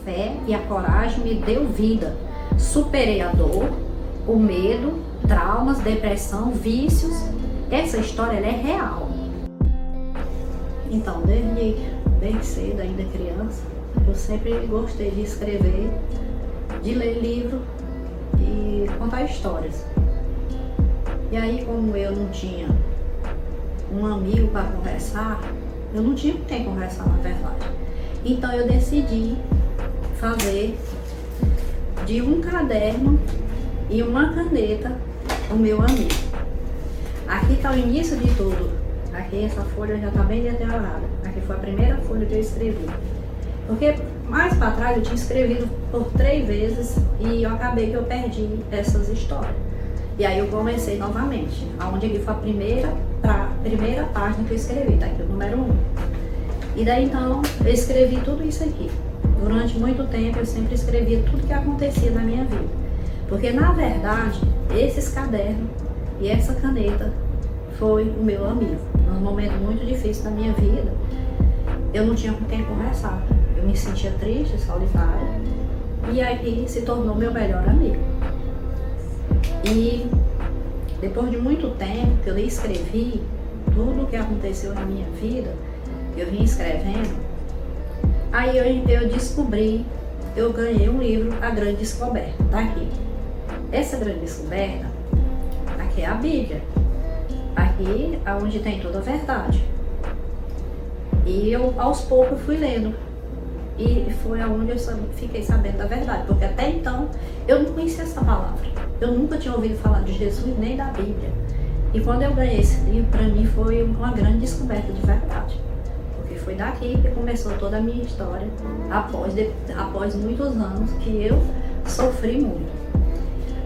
fé e a coragem me deu vida. Superei a dor, o medo, traumas, depressão, vícios. Essa história ela é real. Então, desde cedo, ainda criança, eu sempre gostei de escrever, de ler livro e contar histórias. E aí, como eu não tinha um amigo para conversar, eu não tinha com quem conversar, na verdade. Então eu decidi fazer de um caderno e uma caneta o meu amigo. Aqui está o início de tudo. Aqui essa folha já está bem deteriorada. Aqui foi a primeira folha que eu escrevi. Porque mais para trás eu tinha escrevido por 3 vezes e eu acabei que eu perdi essas histórias. E aí eu comecei novamente, aonde aqui foi a primeira página que eu escrevi, tá aqui o número 1. E daí então eu escrevi tudo isso aqui. Durante muito tempo eu sempre escrevia tudo que acontecia na minha vida. Porque na verdade, esses cadernos e essa caneta foi o meu amigo. Num momento muito difícil da minha vida, eu não tinha com quem conversar. Eu me sentia triste, solitária. E aí se tornou meu melhor amigo. E depois de muito tempo que eu escrevi tudo o que aconteceu na minha vida, eu vim escrevendo, aí eu descobri, eu ganhei um livro, A Grande Descoberta, tá aqui. Essa grande descoberta, aqui é a Bíblia, aqui é onde tem toda a verdade. E eu aos poucos fui lendo, e foi aonde eu fiquei sabendo da verdade, porque até então eu não conhecia essa palavra. Eu nunca tinha ouvido falar de Jesus nem da Bíblia. E quando eu ganhei esse livro, para mim foi uma grande descoberta de verdade. Porque foi daqui que começou toda a minha história, após muitos anos que eu sofri muito.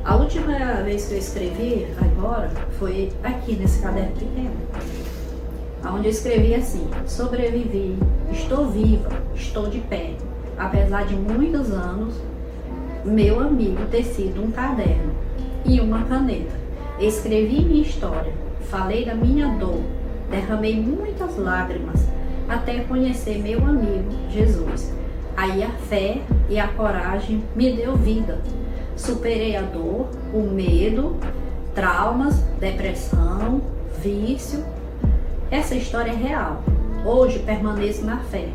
A última vez que eu escrevi, agora, foi aqui nesse caderno pequeno, onde eu escrevi assim: sobrevivi, estou viva, estou de pé, apesar de muitos anos, meu amigo ter sido um caderno e uma caneta. Escrevi minha história, falei da minha dor, derramei muitas lágrimas até conhecer meu amigo Jesus. Aí a fé e a coragem me deu vida. Superei a dor, o medo, traumas, depressão, vício. Essa história é real. Hoje permaneço na fé,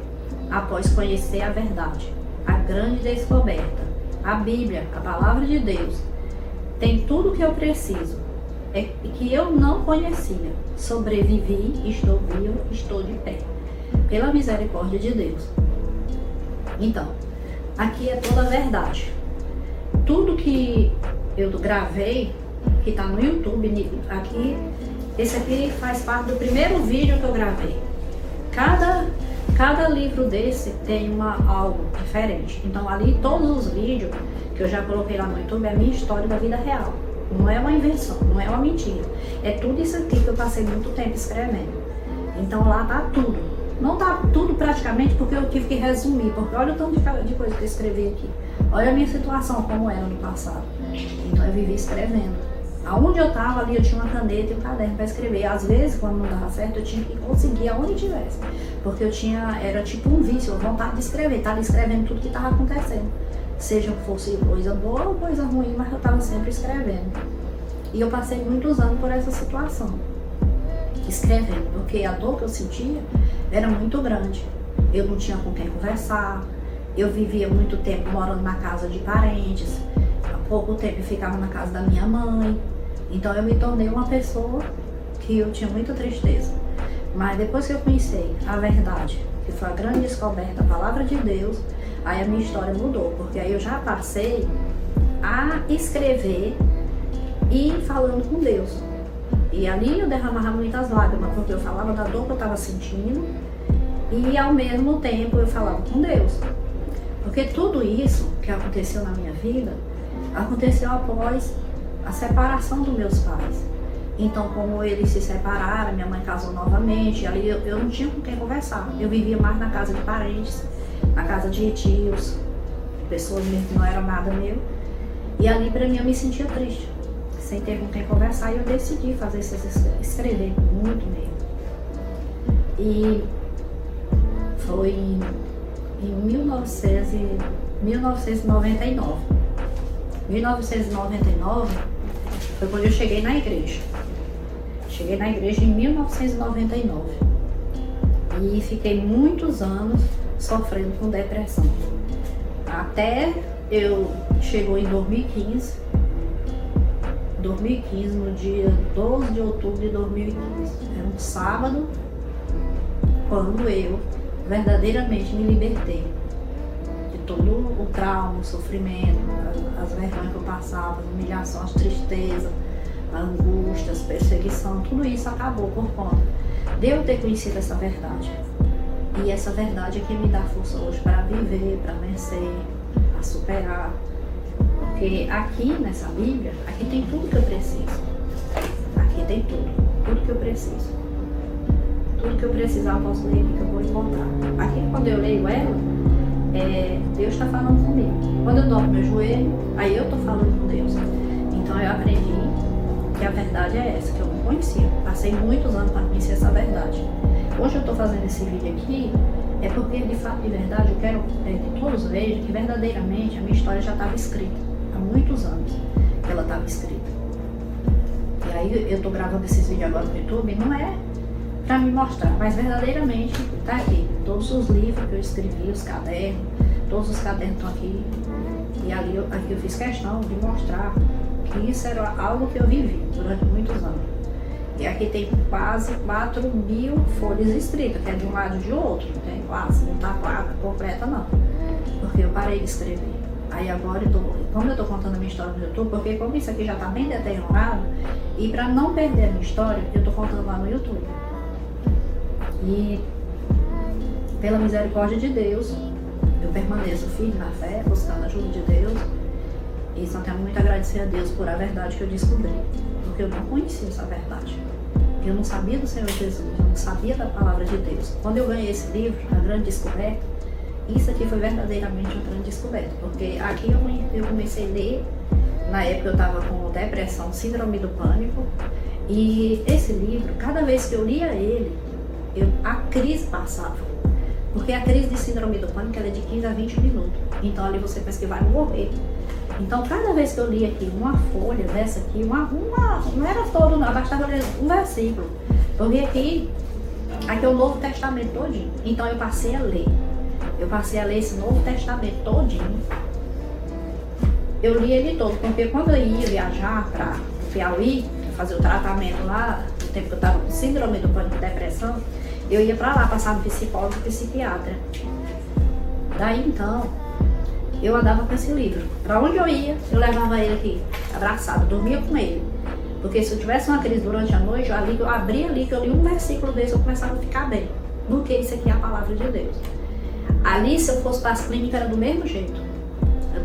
após conhecer a verdade, a grande descoberta. A Bíblia, a palavra de Deus, tem tudo o que eu preciso, que eu não conhecia. Sobrevivi, estou vivo, estou de pé, pela misericórdia de Deus. Então, aqui é toda a verdade. Tudo que eu gravei, que está no YouTube, aqui, esse aqui faz parte do primeiro vídeo que eu gravei. Cada livro desse tem algo diferente. Então ali todos os vídeos que eu já coloquei lá no YouTube é a minha história da vida real. Não é uma invenção, não é uma mentira. É tudo isso aqui que eu passei muito tempo escrevendo. Então lá tá tudo. Não tá tudo praticamente porque eu tive que resumir. Porque olha o tanto de coisa que eu escrevi aqui. Olha a minha situação como era no passado. Então eu vivi escrevendo. Aonde eu estava ali, eu tinha uma caneta e um caderno para escrever. Às vezes, quando não dava certo, eu tinha que conseguir aonde tivesse. Porque era tipo um vício, vontade de escrever. Estava escrevendo tudo que estava acontecendo. Seja fosse coisa boa ou coisa ruim, mas eu estava sempre escrevendo. E eu passei muitos anos por essa situação, escrevendo. Porque a dor que eu sentia era muito grande. Eu não tinha com quem conversar. Eu vivia muito tempo morando na casa de parentes. Há pouco tempo eu ficava na casa da minha mãe. Então eu me tornei uma pessoa que eu tinha muita tristeza. Mas depois que eu conheci a verdade, que foi a grande descoberta, a palavra de Deus, aí a minha história mudou. Porque aí eu já passei a escrever e falando com Deus. E ali eu derramava muitas lágrimas, porque eu falava da dor que eu estava sentindo e ao mesmo tempo eu falava com Deus. Porque tudo isso que aconteceu na minha vida, aconteceu após a separação dos meus pais. Então, como eles se separaram, minha mãe casou novamente, ali eu não tinha com quem conversar. Eu vivia mais na casa de parentes, na casa de tios, pessoas mesmo que não eram nada meu. E ali pra mim eu me sentia triste, sem ter com quem conversar, e eu decidi fazer escrever muito mesmo. E foi em 1999. 1999 foi quando eu cheguei na igreja. Cheguei na igreja em 1999 e fiquei muitos anos sofrendo com depressão. Até eu chegou em 2015, no dia 12 de outubro de 2015. Era um sábado, quando eu verdadeiramente me libertei de todo o trauma, o sofrimento, as vergonhas que eu passava, as humilhações, a tristeza, a angústia, a perseguição, tudo isso acabou por conta de eu ter conhecido essa verdade. E essa verdade é que me dá força hoje para viver, para vencer, a superar. Porque aqui nessa Bíblia, aqui tem tudo que eu preciso. Aqui tem tudo que eu preciso. Tudo que eu precisar eu posso ler aqui que eu vou encontrar. Aqui quando eu leio ela, Deus está falando comigo. Quando eu dobro meu joelho, aí eu estou falando com Deus. Então eu aprendi que a verdade é essa, que eu não conhecia. Passei muitos anos para conhecer essa verdade. Hoje eu estou fazendo esse vídeo aqui, é porque de fato, de verdade, eu quero que todos vejam que verdadeiramente a minha história já estava escrita. Há muitos anos que ela estava escrita. E aí eu estou gravando esses vídeos agora no YouTube, não é para me mostrar, mas verdadeiramente está aqui. Todos os livros que eu escrevi, os cadernos, todos os cadernos estão aqui. E ali aqui eu fiz questão de mostrar que isso era algo que eu vivi durante muitos anos. E aqui tem quase 4.000 folhas escritas, que é de um lado e de outro, não tem quase, não está quase completa não, porque eu parei de escrever. Aí agora, como eu estou contando a minha história no YouTube, porque como isso aqui já está bem deteriorado, e para não perder a minha história, eu estou contando lá no YouTube. E pela misericórdia de Deus, eu permaneço firme na fé, buscando a ajuda de Deus, e só tenho muito a agradecer a Deus por a verdade que eu descobri, porque eu não conhecia essa verdade. Eu não sabia do Senhor Jesus, eu não sabia da palavra de Deus. Quando eu ganhei esse livro, A Grande Descoberta, isso aqui foi verdadeiramente uma grande descoberta, porque aqui eu comecei a ler, na época eu estava com depressão, síndrome do pânico, e esse livro, cada vez que eu lia ele, a crise passava, porque a crise de síndrome do pânico ela é de 15 a 20 minutos, então ali você pensa que vai morrer. Então cada vez que eu li aqui uma folha dessa aqui, não era todo não, bastava ler um versículo, eu li aqui é o Novo Testamento todinho, então eu passei a ler esse Novo Testamento todinho. Eu li ele todo, porque quando eu ia viajar para o Piauí, fazer o tratamento lá, no tempo que eu estava com síndrome do pânico e depressão, eu ia para lá, passar no psicólogo e psiquiatra. Daí então, eu andava com esse livro. Para onde eu ia, eu levava ele aqui, abraçado, dormia com ele. Porque se eu tivesse uma crise durante a noite, eu abria ali, que eu li um versículo desse, eu começava a ficar bem. Do que isso aqui é a palavra de Deus. Ali, se eu fosse para as clínicas, era do mesmo jeito.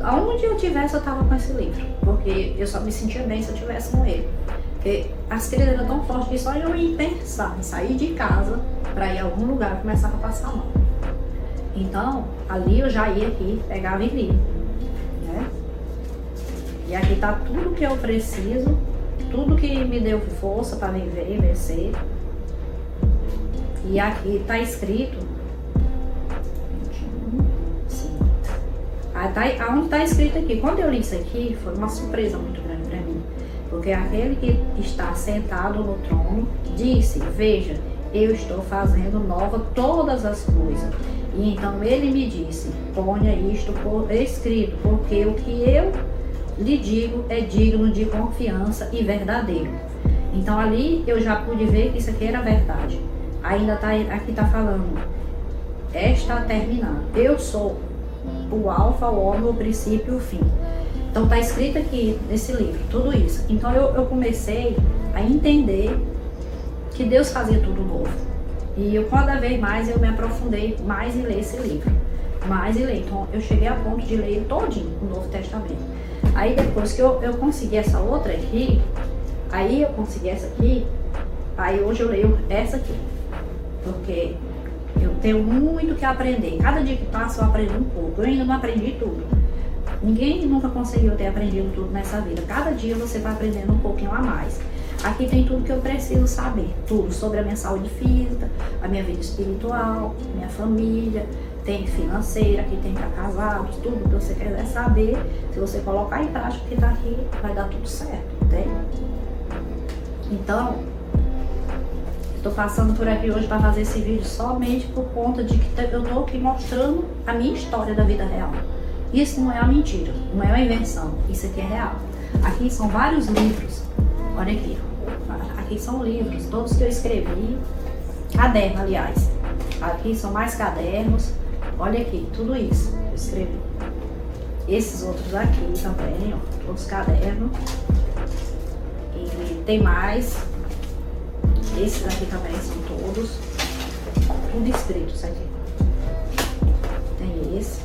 Aonde eu tivesse, eu estava com esse livro. Porque eu só me sentia bem se eu tivesse com ele. Porque as crises eram tão fortes que só eu ia pensar em sair de casa para ir a algum lugar e começava a passar mal. Então, ali eu já ia aqui, pegava e lia, né? E aqui está tudo que eu preciso, tudo que me deu força para viver e vencer. E aqui está escrito, aonde está escrito aqui, quando eu li isso aqui, foi uma surpresa muito grande para mim. Porque aquele que está sentado no trono disse, veja, eu estou fazendo nova todas as coisas. E então ele me disse, ponha isto por escrito, porque o que eu lhe digo é digno de confiança e verdadeiro. Então ali eu já pude ver que isso aqui era verdade. Ainda aqui está falando, está terminando. Eu sou o alfa, o ômega, o princípio e o fim. Então está escrito aqui nesse livro, tudo isso. Então eu comecei a entender que Deus fazia tudo novo. E eu cada vez mais eu me aprofundei mais em ler esse livro. Mais em ler. Então eu cheguei a ponto de ler todinho o Novo Testamento. Aí depois que eu consegui essa outra aqui, aí hoje eu leio essa aqui. Porque eu tenho muito que aprender. Cada dia que passa eu aprendo um pouco. Eu ainda não aprendi tudo. Ninguém nunca conseguiu ter aprendido tudo nessa vida. Cada dia você vai aprendendo um pouquinho a mais. Aqui tem tudo que eu preciso saber. Tudo sobre a minha saúde física, a minha vida espiritual, minha família. tem financeira, aqui tem para casados, tudo que você quiser saber. Se você colocar em prática o que está aqui, vai dar tudo certo, entende? Então, estou passando por aqui hoje para fazer esse vídeo somente por conta de que eu estou aqui mostrando a minha história da vida real. Isso não é uma mentira, não é uma invenção, isso aqui é real. Aqui são vários livros, olha aqui são livros, todos que eu escrevi, caderno aliás. Aqui são mais cadernos, olha aqui, tudo isso eu escrevi. Esses outros aqui também, ó, todos cadernos. E tem mais. Esses aqui também são todos. Tudo escrito isso aqui. Tem esse.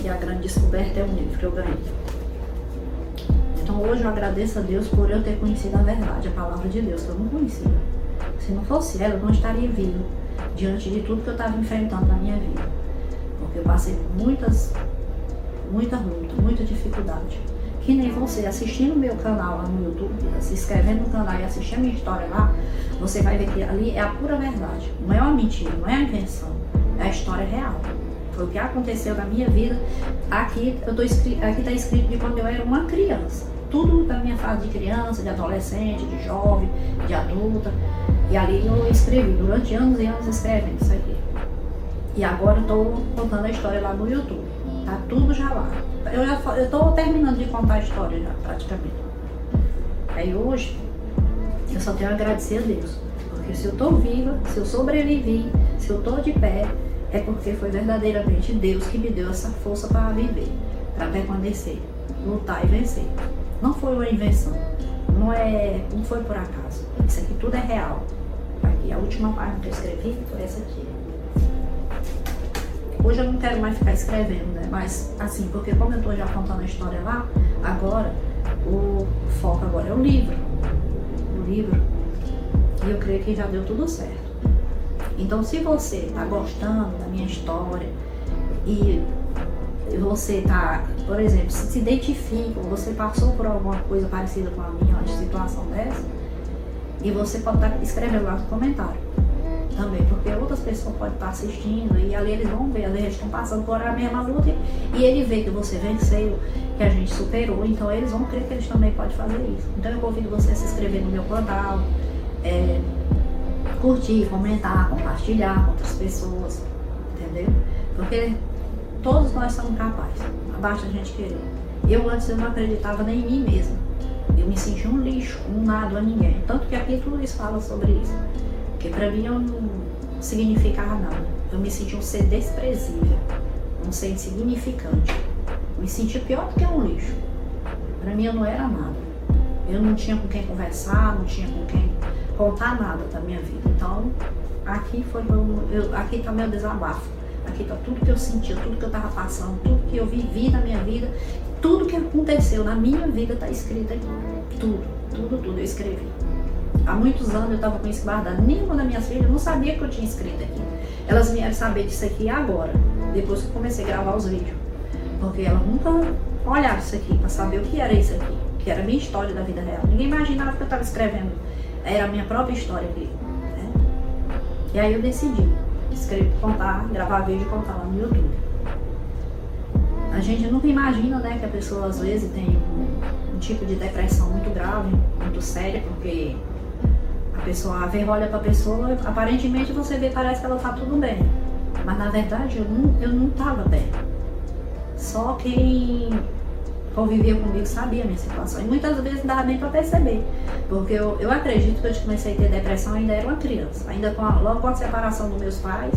E a grande descoberta é um livro que eu ganhei. Então hoje eu agradeço a Deus por eu ter conhecido a verdade, a palavra de Deus, que eu não conhecia. Se não fosse ela, eu não estaria vivo diante de tudo que eu estava enfrentando na minha vida. Porque eu passei muita luta, muita dificuldade. Que nem você assistindo o meu canal lá no YouTube, se inscrevendo no canal e assistindo a minha história lá, você vai ver que ali é a pura verdade. Não é uma mentira, não é uma invenção, é a história real. Foi o que aconteceu na minha vida. Aqui está escrito de quando eu era uma criança. Tudo da minha fase de criança, de adolescente, de jovem, de adulta. E ali eu escrevi, durante anos e anos escrevendo isso aqui. E agora eu estou contando a história lá no YouTube. Tá tudo já lá. Eu estou terminando de contar a história já, praticamente. Aí hoje, eu só tenho a agradecer a Deus. Porque se eu estou viva, se eu sobrevivi, se eu estou de pé, é porque foi verdadeiramente Deus que me deu essa força para viver, para permanecer, lutar e vencer. Não foi uma invenção, não foi por acaso. Isso aqui tudo é real. Aqui, a última página que eu escrevi foi essa aqui. Hoje eu não quero mais ficar escrevendo, né? Mas assim, porque como eu estou já contando a história lá, agora o foco agora é o livro. E eu creio que já deu tudo certo. Então, se você está gostando da minha história e você está, por exemplo, se identifica, ou você passou por alguma coisa parecida com a minha, uma situação dessa, e você pode estar escrevendo lá no comentário também, porque outras pessoas podem estar assistindo e ali eles vão ver, às vezes eles estão passando por a mesma luta e ele vê que você venceu, que a gente superou, então eles vão crer que eles também podem fazer isso. Então eu convido você a se inscrever no meu canal, curtir, comentar, compartilhar com outras pessoas, entendeu? Porque todos nós somos capazes, basta a gente querer. Antes eu não acreditava nem em mim mesma. Eu me sentia um lixo, um nada a ninguém. Tanto que aqui tudo isso fala sobre isso. Porque pra mim eu não significava nada. Eu me sentia um ser desprezível, um ser insignificante. Eu me sentia pior do que um lixo. Pra mim eu não era nada. Eu não tinha com quem conversar, não tinha com quem contar nada da minha vida. Então, aqui aqui tá meu desabafo. Aqui tá tudo que eu sentia, tudo que eu tava passando, tudo que eu vivi na minha vida, tudo que aconteceu na minha vida tá escrito aqui. Tudo eu escrevi. Há muitos anos eu tava com isso guardado. Nenhuma das minhas filhas não sabia que eu tinha escrito aqui. Elas vieram saber disso aqui agora, depois que eu comecei a gravar os vídeos. Porque elas nunca olharam isso aqui para saber o que era isso aqui, que era a minha história da vida real. Ninguém imaginava que eu tava escrevendo. Era a minha própria história aqui, né? E aí eu decidi gravar vídeo e contar lá no YouTube. A gente nunca imagina, né, que a pessoa às vezes tem um tipo de depressão muito grave, muito séria, porque a pessoa olha pra pessoa, aparentemente você vê, parece que ela tá tudo bem. Mas na verdade eu não tava bem. Só quem convivia comigo sabia a minha situação. E muitas vezes dava bem para perceber. Porque eu acredito que eu comecei a ter depressão ainda era uma criança. Ainda logo com a separação dos meus pais,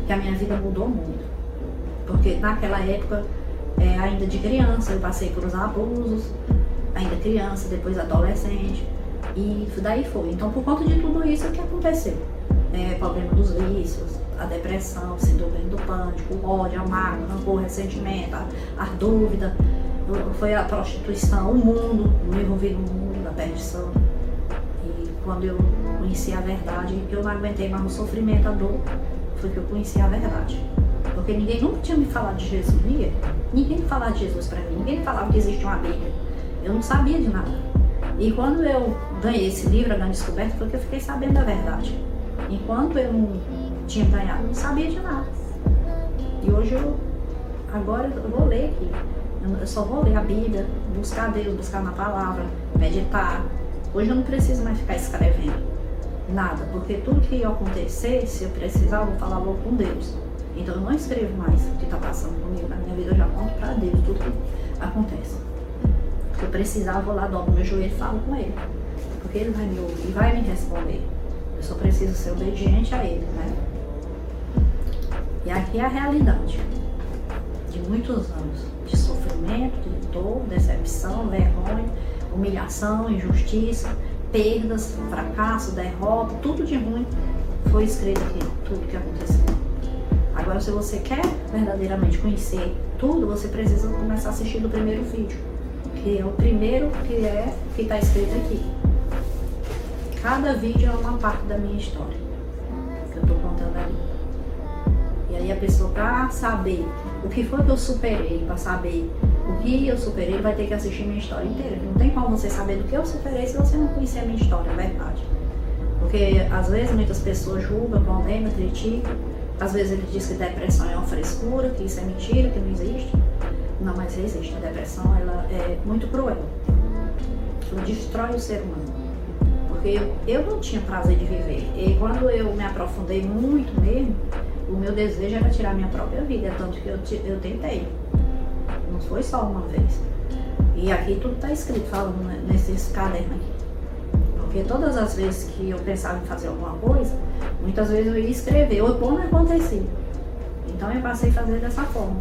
que a minha vida mudou muito. Porque naquela época, ainda de criança, eu passei por os abusos, ainda criança, depois adolescente. E daí foi. Então por conta de tudo isso, o que aconteceu? Problema dos vícios, a depressão, síndrome do pânico, o ódio, a mágoa, o rancor, o ressentimento, a dúvida. Foi a prostituição, o mundo, me envolvi no mundo da perdição. E quando eu conheci a verdade, eu não aguentei mais o sofrimento, a dor, foi que eu conheci a verdade. Porque ninguém nunca tinha me falado de Jesus, ninguém falava de Jesus pra mim, ninguém falava que existia uma Bíblia. Eu não sabia de nada. E quando eu ganhei esse livro, A Grande Descoberta, foi que eu fiquei sabendo da verdade. Enquanto eu não tinha ganhado, não sabia de nada. E hoje agora eu vou ler aqui. Eu só vou ler a Bíblia, buscar Deus, buscar na palavra, meditar. Hoje eu não preciso mais ficar escrevendo nada, porque tudo que acontecer, se eu precisar, eu vou falar logo com Deus. Então eu não escrevo mais o que está passando comigo na minha vida, eu já conto para Deus tudo que acontece. Se eu precisar, eu vou lá, dobro meu joelho e falo com Ele, porque Ele vai me ouvir, vai me responder. Eu só preciso ser obediente a Ele, né? E aqui é a realidade de muitos anos de sofrimento, de dor, decepção, vergonha, humilhação, injustiça, perdas, fracasso, derrota, tudo de ruim foi escrito aqui, tudo que aconteceu. Agora, se você quer verdadeiramente conhecer tudo, você precisa começar a assistir do primeiro vídeo, que é o primeiro que está escrito aqui. Cada vídeo é uma parte da minha história, que eu estou contando ali. E aí a pessoa, para saber o que foi que eu superei, para saber o que eu superei, vai ter que assistir minha história inteira. Não tem como você saber do que eu superei se você não conhecer a minha história, é verdade. Porque às vezes muitas pessoas julgam, condenam, criticam. Às vezes eles dizem que depressão é uma frescura, que isso é mentira, que não existe. Não, mas existe. A depressão, ela é muito cruel. Ela destrói o ser humano. Porque eu não tinha prazer de viver. E quando eu me aprofundei muito mesmo, o meu desejo era tirar minha própria vida, tanto que eu tentei. Não foi só uma vez. E aqui tudo está escrito, falando nesses cadernos aqui. Porque todas as vezes que eu pensava em fazer alguma coisa, muitas vezes eu ia escrever, ou não acontecia. Então eu passei a fazer dessa forma.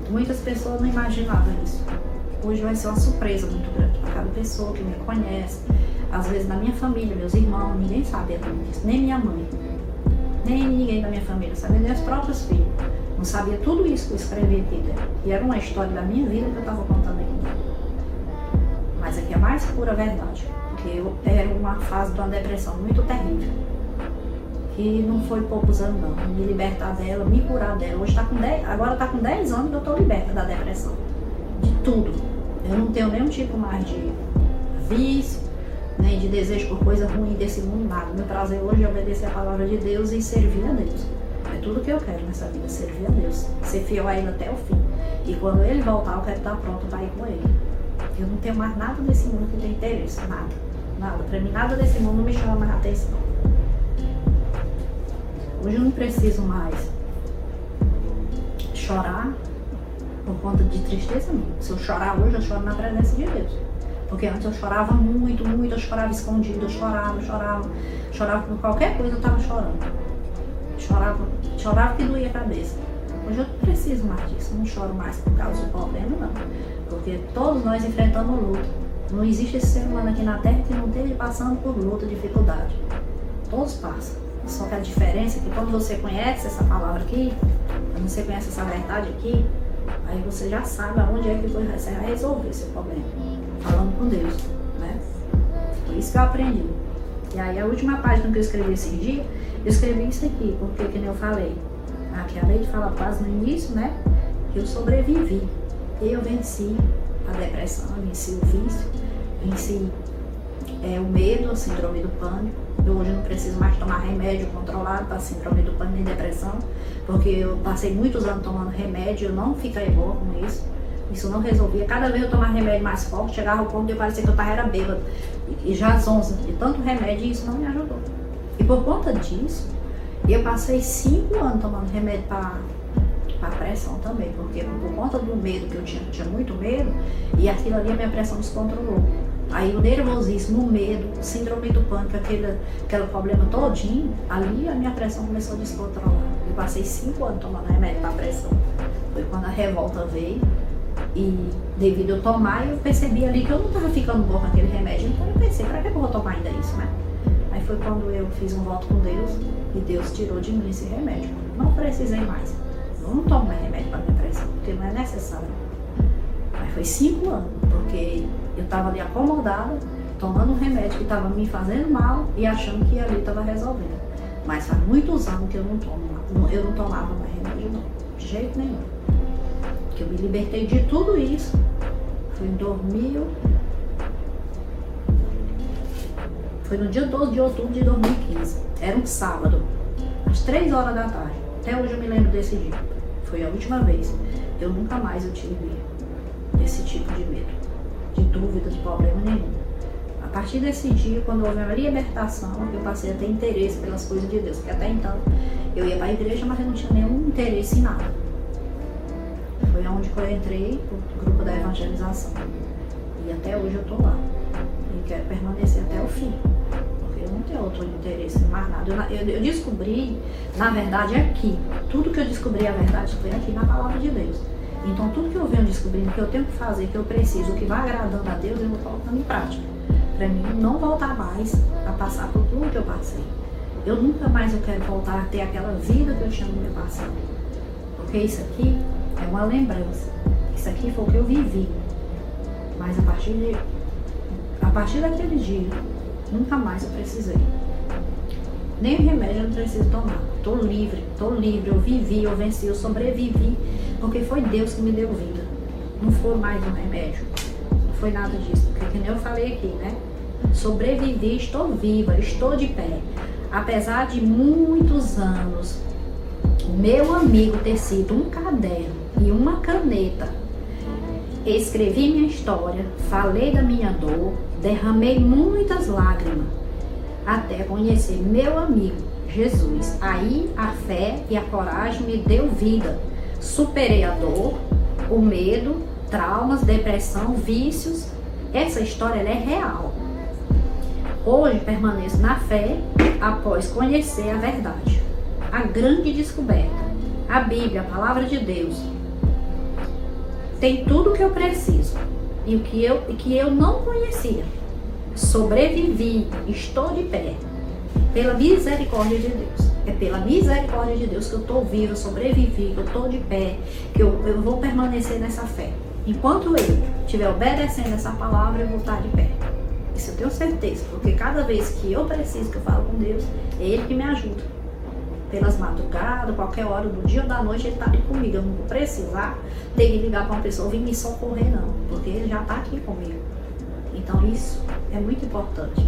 Muitas pessoas não imaginavam isso. Hoje vai ser uma surpresa muito grande para cada pessoa que me conhece. Às vezes na minha família, meus irmãos, ninguém sabia disso, nem minha mãe. Nem ninguém da minha família sabia, nem os próprios filhos. Não sabia tudo isso que eu escrevi aqui dentro. E era uma história da minha vida que eu estava contando aqui. Mas aqui é a mais pura verdade. Porque eu era uma fase de uma depressão muito terrível. Que não foi poucos anos não. Me libertar dela, me curar dela. Hoje agora está com 10 anos que eu estou liberta da depressão. De tudo. Eu não tenho nenhum tipo mais de vício, nem de desejo por coisa ruim desse mundo, nada. Meu prazer hoje é obedecer a palavra de Deus e servir a Deus. É tudo que eu quero nessa vida, servir a Deus. Ser fiel a Ele até o fim. E quando Ele voltar, eu quero estar pronto para ir com Ele. Eu não tenho mais nada desse mundo que tem interesse, nada. Nada. Para mim, nada desse mundo me chama mais atenção. Hoje eu não preciso mais chorar por conta de tristeza, não. Se eu chorar hoje, eu choro na presença de Deus. Porque antes eu chorava muito, eu chorava escondido, eu chorava por qualquer coisa, eu estava chorando. Chorava que doía a cabeça. Hoje eu não preciso mais disso, não choro mais por causa do problema, não. Porque todos nós enfrentamos luta. Não existe esse ser humano aqui na Terra que não esteja passando por luta, dificuldade. Todos passam. Só que a diferença é que quando você conhece essa palavra aqui, quando você conhece essa verdade aqui, aí você já sabe aonde é que você vai resolver seu problema. Falando com Deus, né? Foi isso que eu aprendi. E aí a última página que eu escrevi esse dia, eu escrevi isso aqui, porque, que nem eu falei, acabei de falar quase no início, né? Que eu sobrevivi. Eu venci a depressão, venci o vício, venci o medo, a síndrome do pânico. Eu hoje não preciso mais tomar remédio controlado para síndrome do pânico nem depressão, porque eu passei muitos anos tomando remédio, eu não fiquei boa com isso. Isso não resolvia. Cada vez eu tomava remédio mais forte, chegava ao ponto de eu parecer que eu estava bêbada. E já zonza de tanto remédio, e isso não me ajudou. E por conta disso, eu passei 5 anos tomando remédio para pressão também. Porque por conta do medo que eu tinha muito medo, e aquilo ali a minha pressão descontrolou. Aí o nervosismo, o medo, síndrome do pânico, aquele problema todinho, ali a minha pressão começou a descontrolar. Eu passei 5 anos tomando remédio para pressão. Foi quando a revolta veio. E devido eu tomar, eu percebi ali que eu não estava ficando boa com aquele remédio. Então eu pensei, para que eu vou tomar ainda isso, né? Aí foi quando eu fiz um voto com Deus e Deus tirou de mim esse remédio. Não precisei mais. Eu não tomo mais remédio para minha pressão, porque não é necessário. Mas foi 5 anos, porque eu estava ali acomodada, tomando um remédio que estava me fazendo mal e achando que ali estava resolvendo. Mas faz muitos anos que eu não tomava mais remédio, não. De jeito nenhum. Eu me libertei de tudo isso. Foi em 2000. Foi no dia 12 de outubro de 2015. Era um sábado, às 3 horas da tarde. Até hoje eu me lembro desse dia. Foi a última vez. Eu nunca mais eu tive esse tipo de medo, de dúvida, de problema nenhum. A partir desse dia, quando houve a libertação, eu passei a ter interesse pelas coisas de Deus. Porque até então, eu ia para a igreja, mas eu não tinha nenhum interesse em nada. Foi onde que eu entrei no grupo da evangelização. E até hoje eu estou lá. E quero permanecer até o fim. Porque eu não tenho outro interesse em mais nada. Eu descobri, na verdade, aqui. Tudo que eu descobri, a verdade, foi aqui na palavra de Deus. Então, tudo que eu venho descobrindo, que eu tenho que fazer, que eu preciso, o que vai agradando a Deus, eu vou colocando em prática. Para mim, não voltar mais a passar por tudo que eu passei. Eu nunca mais eu quero voltar a ter aquela vida que eu tinha no meu passado. Porque isso aqui é uma lembrança. Isso aqui foi o que eu vivi. Mas a partir daquele dia, nunca mais eu precisei. Nem o remédio eu não preciso tomar. Estou livre. Eu vivi, eu venci, eu sobrevivi. Porque foi Deus que me deu vida. Não foi mais um remédio. Não foi nada disso. Porque, como eu falei aqui, né? Sobrevivi, estou viva, estou de pé. Apesar de muitos anos, o meu amigo ter sido um caderno e uma caneta, escrevi minha história, falei da minha dor, derramei muitas lágrimas, até conhecer meu amigo Jesus. Aí a fé e a coragem me deu vida. Superei a dor, o medo, traumas, depressão, vícios. Essa história ela é real. Hoje permaneço na fé após conhecer a verdade. A grande descoberta. A Bíblia, a palavra de Deus, tem tudo o que eu preciso e o que eu não conhecia. Sobrevivi, estou de pé, pela misericórdia de Deus. É pela misericórdia de Deus que eu estou viva, sobrevivi, que eu estou de pé, que eu vou permanecer nessa fé. Enquanto eu estiver obedecendo essa palavra, eu vou estar de pé. Isso eu tenho certeza, porque cada vez que eu preciso, que eu falo com Deus, é Ele que me ajuda. Pelas madrugadas, qualquer hora do dia ou da noite, Ele está ali comigo. Eu não vou precisar ter que ligar para uma pessoa vir me socorrer, não, porque Ele já está aqui comigo. Então isso é muito importante.